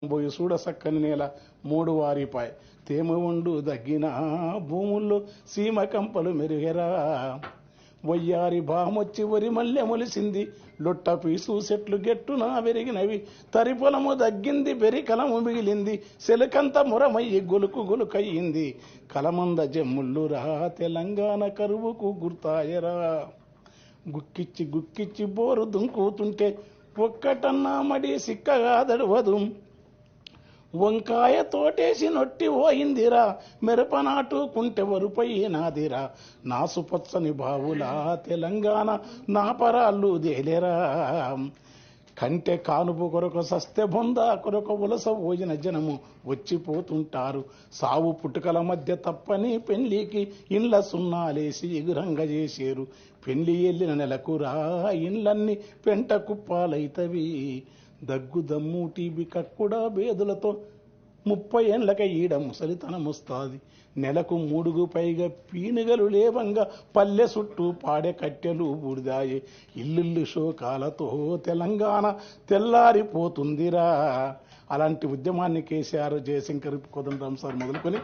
పోయి చూడ సక్కని నేల మూడు వారిపాయ్ తేమ ఉండు దగ్గిన భూముల్లో సీమ కంపలు మెరుగెరా వయ్యారి బామొచ్చి వరి మల్లె మొలిసింది లొట్ట పీసు చెట్లు గెట్టున వెరిగినవి తరిపొలము దగ్గింది బెరికలము మిగిలింది సెలకంత మురమయ్యి గొలుకు గొలుకయ్యింది కలమంద జమ్ముల్లురా తెలంగాణ కరువుకు గుర్తాయరా గుక్కిచ్చి గుక్కిచ్చి బోరు దుంకుతుంటే ఒక్కటన్నా మడి సిక్కగా దడవదు వంకాయ తోటేసి నొట్టి పోయిందిరా మిరపనాటు కుంటె వరుపైనాదిరా నాసుపచ్చని బావులా తెలంగాణ నా పరాళ్ళు దేలేరా కంటె కానుపు కొరకు సస్తె బొంద కొరకు ఉలస పోయిన జనము వచ్చిపోతుంటారు సావు పుట్టుకల మధ్య తప్పని పెళ్లికి ఇండ్ల సున్నాలేసి ఎగురంగ చేసేరు పెళ్లి వెళ్ళిన నెలకురా ఇండ్లన్నీ పెంట కుప్పాలైతవి దగ్గు దమ్ము టీబీ కక్కుడా బేదులతో 30 ఏళ్లక ఈడ ముసలితనముస్తాది నెలకు 3కు పైగా పీనుగలు లేవంగా పల్లె చుట్టూ పాడె కట్టెలు బూడిదాయే ఇల్లు శోకాలతో తెలంగాణ తెల్లారిపోతుందిరా. అలాంటి ఉద్యమాన్ని కేసీఆర్ జయశంకర్ కోదండరాం సార్ మొదలుకొని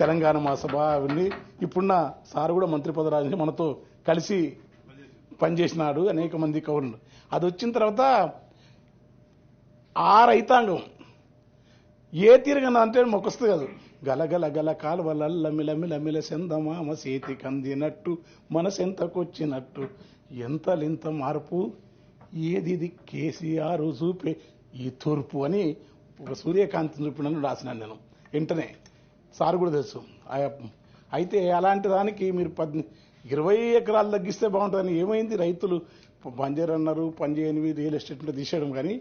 తెలంగాణ మహాసభ అవన్నీ ఇప్పుడున్న సార్ కూడా మంత్రి పదవి మనతో కలిసి పనిచేసినాడు అనేక మంది కవులు. అది వచ్చిన తర్వాత ఆ రైతాంగం ఏ తీరుగా అంటే మొక్కస్తుంది కాదు గలగల గల కాలువలల్ల మిలమిల సెందమామ చేతి కందినట్టు మనసెంతకొచ్చినట్టు ఎంతలింత మార్పు ఏది కేసీఆర్ చూపే ఈ తూర్పు అని ఒక సూర్యకాంతిని చూపినని రాసినాను నేను. వెంటనే సార్ కూడా తెలుసు. అయితే అలాంటి దానికి మీరు 20 ఎకరాలు తగ్గిస్తే బాగుంటుందని ఏమైంది, రైతులు బంజర్ అన్నారు, పనిచేయనివి రియల్ ఎస్టేట్ తీసేయడం. కానీ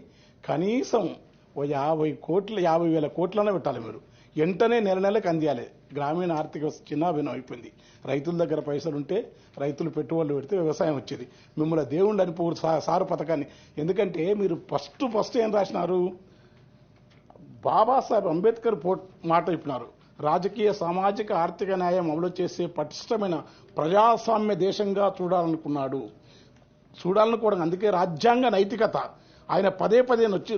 కనీసం 50,000 కోట్లనే పెట్టాలి మీరు. వెంటనే నెలకు అందియాలి. గ్రామీణ ఆర్థిక చిన్నాభిన్నం అయిపోయింది. రైతుల దగ్గర పైసలు ఉంటే రైతులు పెట్టుబడులు పెడితే వ్యవసాయం వచ్చేది. మిమ్మల్ని దేవుళ్ళు అనిపో సారు పథకాన్ని. ఎందుకంటే మీరు ఫస్ట్ ఏం రాసినారు, బాబాసాహెబ్ అంబేద్కర్ మాట చెప్పినారు, రాజకీయ సామాజిక ఆర్థిక న్యాయం అమలు చేసే పటిష్టమైన ప్రజాస్వామ్య దేశంగా చూడాలనుకోవడం. అందుకే రాజ్యాంగ నైతికత ఆయన పదే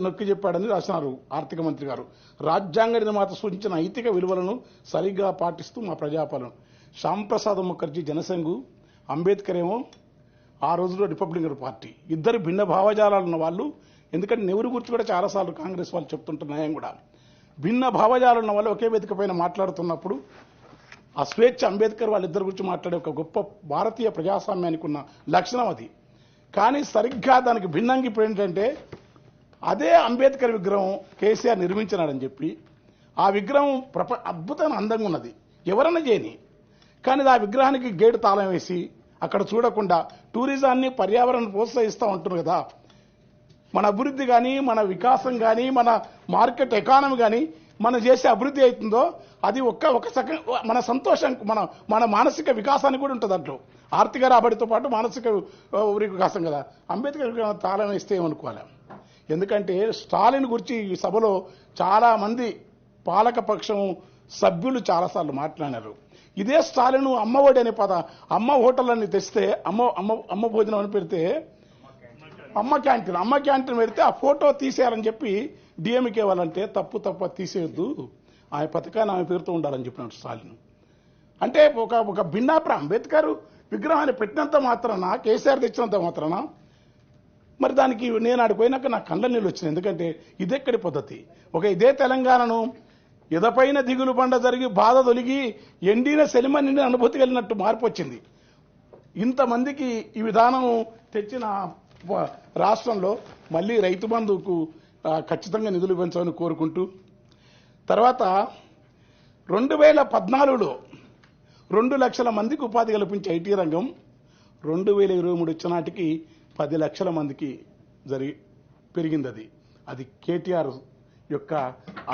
నొక్కి చెప్పాడని రాసినారు ఆర్థిక మంత్రి గారు. రాజ్యాంగ నిర్మాత సూచించిన నైతిక విలువలను సరిగ్గా పాటిస్తూ మా ప్రజాపాలన. శ్యాంప్రసాద్ ముఖర్జీ జనసంఘు, అంబేద్కర్ ఏమో ఆ రోజులో రిపబ్లికన్ పార్టీ. ఇద్దరు భిన్న భావజాలాలు ఉన్న వాళ్ళు. ఎందుకంటే నెహ్రూ గురించి కూడా చాలాసార్లు కాంగ్రెస్ వాళ్ళు చెప్తుంటారు న్యాయం కూడా. భిన్న భావజాలు ఉన్న వాళ్ళు ఒకే వేదిక పైన మాట్లాడుతున్నప్పుడు ఆ స్వేచ్ఛ అంబేద్కర్ వాళ్ళిద్దరి గురించి మాట్లాడే ఒక గొప్ప భారతీయ ప్రజాస్వామ్యానికి ఉన్న లక్షణం అది. కానీ సరిగ్గా దానికి భిన్నంగా ఇప్పుడు ఏంటంటే అదే అంబేద్కర్ విగ్రహం కేసీఆర్ నిర్మించినాడని చెప్పి ఆ విగ్రహం అద్భుతమైన అందంగా ఉన్నది, ఎవరన్నా చేయని. కానీ ఆ విగ్రహానికి గేటు తాళం వేసి అక్కడ చూడకుండా టూరిజాన్ని పర్యావరణం ప్రోత్సహిస్తూ ఉంటున్నారు కదా. మన అభివృద్ధి కానీ, మన వికాసం కానీ, మన మార్కెట్ ఎకానమీ కానీ మనం చేసే అభివృద్ధి అవుతుందో అది మన సంతోషం, మన మానసిక వికాసానికి కూడా ఉంటుంది. దాంట్లో ఆర్థిక రాబడితో పాటు మానసిక వికాసం కదా. అంబేద్కర్ తాళం వేస్తే ఏమనుకోవాలి. ఎందుకంటే స్టాలిన్ గురించి ఈ సభలో చాలా మంది పాలకపక్షం సభ్యులు చాలాసార్లు మాట్లాడారు. ఇదే స్టాలిన్ అమ్మఒడి అనే అమ్మ హోటల్ అని తెస్తే అమ్మ భోజనం అని పెడితే అమ్మ క్యాంటీన్ పెడితే ఆ ఫోటో తీసేయాలని చెప్పి డిఎంకే వాళ్ళంటే తప్పు తీసేయొద్దు, ఆ పథకాన్ని ఆమె పేరుతో ఉండాలని చెప్పినాడు స్టాలిన్. అంటే ఒక భిన్నాప్రా అంబేద్కర్ విగ్రహాన్ని పెట్టినంత మాత్రాన, కేసీఆర్ తెచ్చినంత మాత్రాన మరి దానికి నేను ఆడిపోయినాక నాకు కళ్ళ నీళ్ళు వచ్చినాయి. ఎందుకంటే ఇదెక్కడి పద్ధతి. ఇదే తెలంగాణను ఎదపైన దిగులు బండ జరిగి బాధ తొలిగి ఎండిన సెలిమ నిండిన అనుభూతి కలిగినట్టు మార్పు వచ్చింది. ఇంతమందికి ఈ విధానం తెచ్చిన రాష్ట్రంలో మళ్ళీ రైతు బంధువుకు ఖచ్చితంగా నిధులు పెంచాలని కోరుకుంటూ, తర్వాత 2014లో 2 లక్షల మందికి ఉపాధి కల్పించే ఐటీ రంగం 2023 వచ్చే నాటికి 10 లక్షల మందికి పెరిగింది. అది కేటీఆర్ యొక్క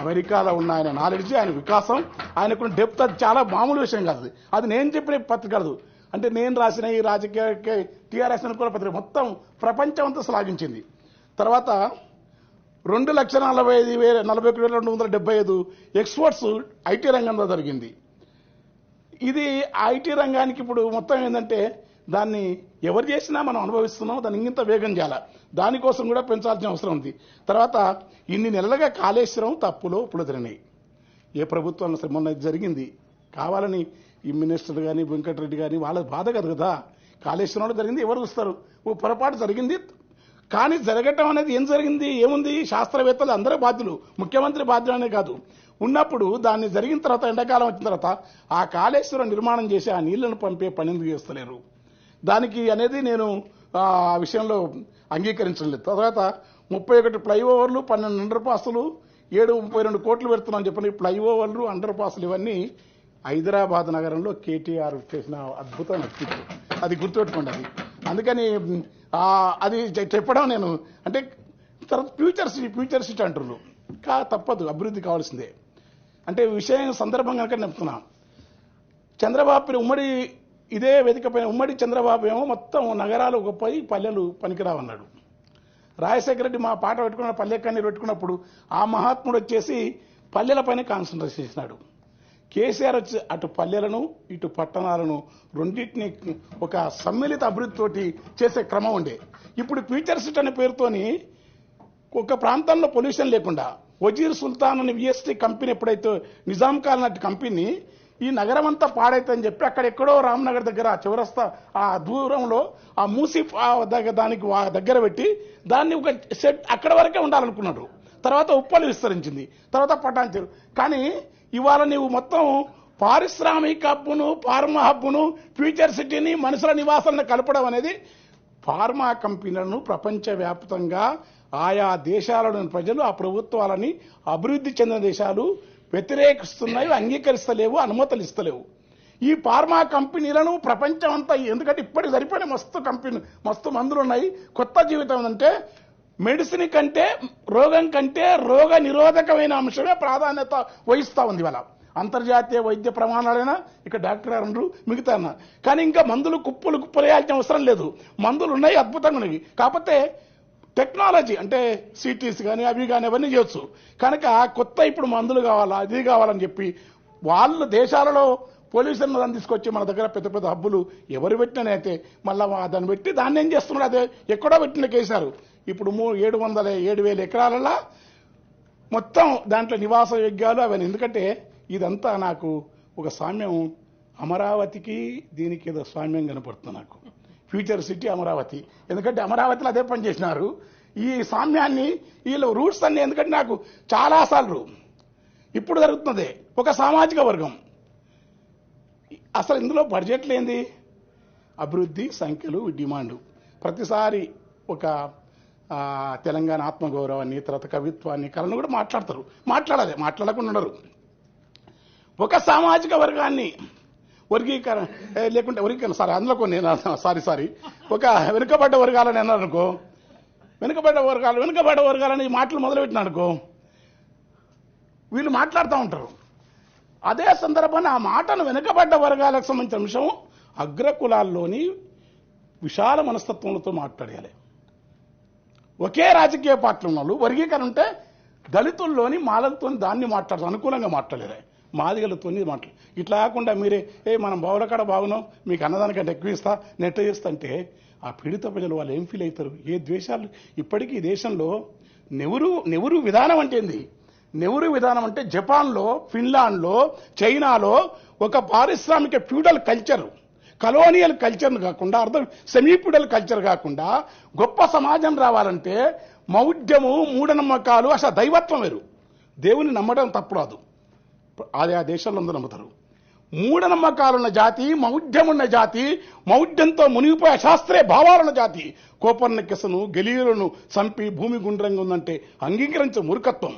అమెరికాలో ఉన్న ఆయన నాలెడ్జ్, ఆయన వికాసం, ఆయనకున్న డెప్త్. అది చాలా మామూలు విషయం కాదు. అది నేను చెప్పిన పత్రిక కాదు. అంటే నేను రాసిన ఈ రాజకీయ టీఆర్ఎస్ అనుకున్న పత్రిక మొత్తం ప్రపంచం అంతా శ్లాఘించింది. తర్వాత 2,41,275 ఎక్స్పోర్ట్స్ ఐటీ రంగంలో జరిగింది. ఇది ఐటీ రంగానికి ఇప్పుడు మొత్తం ఏంటంటే దాన్ని ఎవరు చేసినా మనం అనుభవిస్తున్నాం. దాన్ని ఇంత వేగం చేయాలి. దానికోసం కూడా పెంచాల్సిన అవసరం ఉంది. తర్వాత ఇన్ని నెలలుగా కాళేశ్వరం తప్పులో పులదరినాయి. ఏ ప్రభుత్వం మొన్న జరిగింది కావాలని ఈ మినిస్టర్ కానీ వెంకటరెడ్డి కానీ వాళ్ళ బాధ కదా. కాళేశ్వరంలో జరిగింది ఎవరు చూస్తారు? ఓ పొరపాటు జరిగింది. కానీ జరగటం అనేది ఏం జరిగింది, ఏముంది? శాస్త్రవేత్తలు అందరూ బాధ్యులు, ముఖ్యమంత్రి బాధ్యులనే కాదు. ఉన్నప్పుడు దాన్ని జరిగిన తర్వాత ఎండాకాలం వచ్చిన తర్వాత ఆ కాళేశ్వరం నిర్మాణం చేసి ఆ నీళ్లను పంపే పని ఎందుకు చేస్తలేరు? దానికి అనేది నేను ఆ విషయంలో అంగీకరించలేదు. తర్వాత 31 ఫ్లైఓవర్లు, 12 అండర్ పాసులు, 732 కోట్లు పెడుతున్నామని చెప్పిన ఫ్లైఓవర్లు, అండర్ పాసులు ఇవన్నీ హైదరాబాద్ నగరంలో కేటీఆర్ చేసిన అద్భుతమైన వ్యక్తిత్వం. అది గుర్తుపెట్టుకోండి. అది అందుకని అది చెప్పడం నేను అంటే తర్వాత ఫ్యూచర్ సిటీ అంటున్నారు. తప్పదు, అభివృద్ధి కావాల్సిందే. అంటే విషయం సందర్భం కనుక చెప్తున్నా. చంద్రబాబు ఉమ్మడి ఇదే వేదిక పైన ఉమ్మడి చంద్రబాబు ఏమో మొత్తం నగరాలు గొప్పవి, పల్లెలు పనికిరావన్నాడు. రాజశేఖర రెడ్డి మా పాట పెట్టుకున్న పల్లె కన్నీరు పెట్టుకున్నప్పుడు ఆ మహాత్ముడు వచ్చేసి పల్లెల పైన కాన్సన్ట్రేట్ చేసినాడు. కేసీఆర్ వచ్చి అటు పల్లెలను ఇటు పట్టణాలను రెండింటిని ఒక సమ్మిళిత అభివృద్ధితోటి చేసే క్రమం ఉండే. ఇప్పుడు ఫ్యూచర్ సిటీ అనే పేరుతోని ఒక ప్రాంతంలో పొల్యూషన్ లేకుండా వజీర్ సుల్తాన్ అనే విఎస్టీ కంపెనీ ఎప్పుడైతే నిజాం కాలం నాటి కంపెనీ ఈ నగరం అంతా పాడైతుందని చెప్పి అక్కడెక్కడో రామ్నగర్ దగ్గర చౌరస్తా ఆ దూరంలో ఆ మూసి దానికి దగ్గర పెట్టి దాన్ని ఒక సెట్ అక్కడ వరకే ఉండాలనుకున్నాడు. తర్వాత ఉప్పలు విస్తరించింది, తర్వాత పటాన్చెరు. కానీ ఇవాళ నీవు మొత్తం పారిశ్రామిక హబ్బును, ఫార్మా హబ్బును, ఫ్యూచర్ సిటీని మనుషుల నివాసాలను కలపడం అనేది ఫార్మా కంపెనీలను ప్రపంచవ్యాప్తంగా ఆయా దేశాలలోని ప్రజలు ఆ ప్రభుత్వాలని అభివృద్ధి చెందిన దేశాలు వ్యతిరేకిస్తున్నాయి, అంగీకరిస్తలేవు, అనుమతులు ఇస్తలేవు. ఈ ఫార్మా కంపెనీలను ప్రపంచం అంతా, ఎందుకంటే ఇప్పటికి సరిపోయిన మస్తు మందులు ఉన్నాయి. కొత్త జీవితం అంటే మెడిసిన్ కంటే రోగం కంటే రోగ నిరోధకమైన అంశమే ప్రాధాన్యత వహిస్తూ ఉంది. ఇవాళ అంతర్జాతీయ వైద్య ప్రమాణాలైనా ఇక్కడ డాక్టర్ గారు ఉండరు, మిగతా కానీ ఇంకా మందులు కుప్పలు వేయాల్సిన అవసరం లేదు. మందులు ఉన్నాయి, అద్భుతంగా ఉన్నాయి. కాకపోతే టెక్నాలజీ అంటే సిటీస్ కానీ అవి కానీ అవన్నీ చేయొచ్చు. కనుక కొత్త ఇప్పుడు మందులు కావాలా, అది కావాలని చెప్పి వాళ్ళు దేశాలలో పొల్యూషన్ దాన్ని తీసుకొచ్చి మన దగ్గర పెద్ద పెద్ద హబ్బులు ఎవరు పెట్టినైతే మళ్ళీ దాన్ని పెట్టి దాన్ని ఏం చేస్తున్నారు? అదే ఎక్కడో పెట్టిన కేసారు. ఇప్పుడు 7,000 ఎకరాలలో మొత్తం దాంట్లో నివాస యోగ్యాలు అవన్నీ. ఎందుకంటే ఇదంతా నాకు ఒక సామ్యం, అమరావతికి దీనికి ఏదో సామ్యం కనపడుతుంది నాకు. ఫ్యూచర్ సిటీ అమరావతి, ఎందుకంటే అమరావతిలో అదే పని చేసినారు. ఈ సామ్యాన్ని వీళ్ళు రూట్స్ అన్ని, ఎందుకంటే నాకు చాలాసార్లు ఇప్పుడు జరుగుతున్నదే ఒక సామాజిక వర్గం. అసలు ఇందులో బడ్జెట్లు ఏంది? అభివృద్ధి, సంఖ్యలు, డిమాండ్. ప్రతిసారి ఒక తెలంగాణ ఆత్మగౌరవాన్ని, తర్వాత కవిత్వాన్ని, కళను కూడా మాట్లాడతారు. మాట్లాడాలి, మాట్లాడకుండా ఉండరు. ఒక సామాజిక వర్గాన్ని వర్గీకరణ లేకుంటే వర్గీకరణ అందులో కొన్ని సారీ ఒక వెనుకబడ్డ వర్గాలని అన్నారనుకో, వెనుకబడ్డ వర్గాలని మాటలు మొదలుపెట్టినారనుకో వీళ్ళు మాట్లాడుతూ ఉంటారు. అదే సందర్భాన్ని ఆ మాటను వెనుకబడ్డ వర్గాలకు సంబంధించిన అంశం అగ్రకులాల్లోని విశాల మనస్తత్వంతో మాట్లాడాలి. ఒకే రాజకీయ పార్టీలు ఉన్న వాళ్ళు వర్గీకరణ ఉంటే దళితుల్లోని మాలలతో దాన్ని మాట్లాడతారు, అనుకూలంగా మాట్లాడలేరు, మాదిగలతో మాట్లాడు. ఇట్లా కాకుండా మీరే మనం బావులకాడ బాగున్నాం, మీకు అన్నదానికంటే ఎక్కువ ఇస్తా, నెట్ చేస్తా అంటే ఆ పీడిత ప్రజలు వాళ్ళు ఏం ఫీల్ అవుతారు? ఏ ద్వేషాలు. ఇప్పటికీ ఈ దేశంలో నెహ్రూ విధానం అంటే ఏంది? నెహ్రూ విధానం అంటే జపాన్లో, ఫిన్లాండ్లో, చైనాలో ఒక పారిశ్రామిక ఫ్యూడల్ కల్చర్, కలోనియల్ కల్చర్ను కాకుండా అర్థం సెమీ ఫ్యూడల్ కల్చర్ కాకుండా గొప్ప సమాజం రావాలంటే మౌఢ్యము, మూఢనమ్మకాలు, అసలు దైవత్వం వేరు. దేవుని నమ్మడం తప్పురాదు, అది ఆ దేశంలో అందరూ నమ్ముతారు. మూఢనమ్మకాలున్న జాతి, మౌఢ్యమున్న జాతి, మౌఢ్యంతో మునిగిపోయే శాస్త్రీయ భావాలున్న జాతి కోపర్నికస్ను, గెలీలను చంపి భూమి గుండ్రంగా ఉందంటే అంగీకరించే మూర్ఖత్వం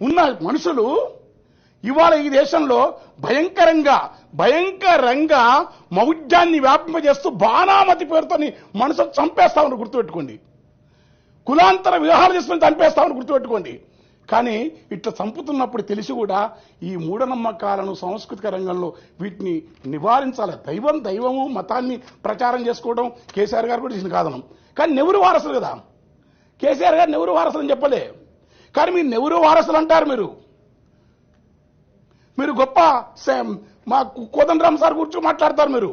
ఉన్న మనుషులు ఇవాళ ఈ దేశంలో భయంకరంగా మౌఢ్యాన్ని వ్యాపింపజేస్తూ బాణామతి పేరుతో మనుషులు చంపేస్తామని గుర్తుపెట్టుకోండి. కులాంతర వివాహాలు చేసుకుని చంపేస్తామని గుర్తుపెట్టుకోండి. కానీ ఇట్లా చంపుతున్నప్పుడు తెలిసి కూడా ఈ మూఢనమ్మకాలను సాంస్కృతిక రంగంలో వీటిని నివారించాలి. దైవము మతాన్ని ప్రచారం చేసుకోవడం కేసీఆర్ గారు కూడా చేసిన కాదనం. కానీ నెహ్రూ వారసులు కదా, కేసీఆర్ గారు నెహ్రూ వారసులు అని చెప్పలే. కానీ మీరు నెహ్రూ వారసులు అంటారు. మీరు గొప్ప మా కోదండరామ్ సార్ గురించి మాట్లాడతారు. మీరు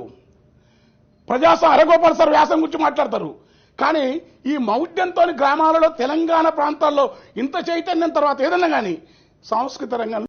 హరగోపాల్ సార్ వ్యాసం గురించి మాట్లాడతారు. కానీ ఈ మౌఢ్యంతో గ్రామాలలో తెలంగాణ ప్రాంతాల్లో ఇంత చైతన్యం తర్వాత ఏదన్నా కానీ సాంస్కృతిక రంగంలో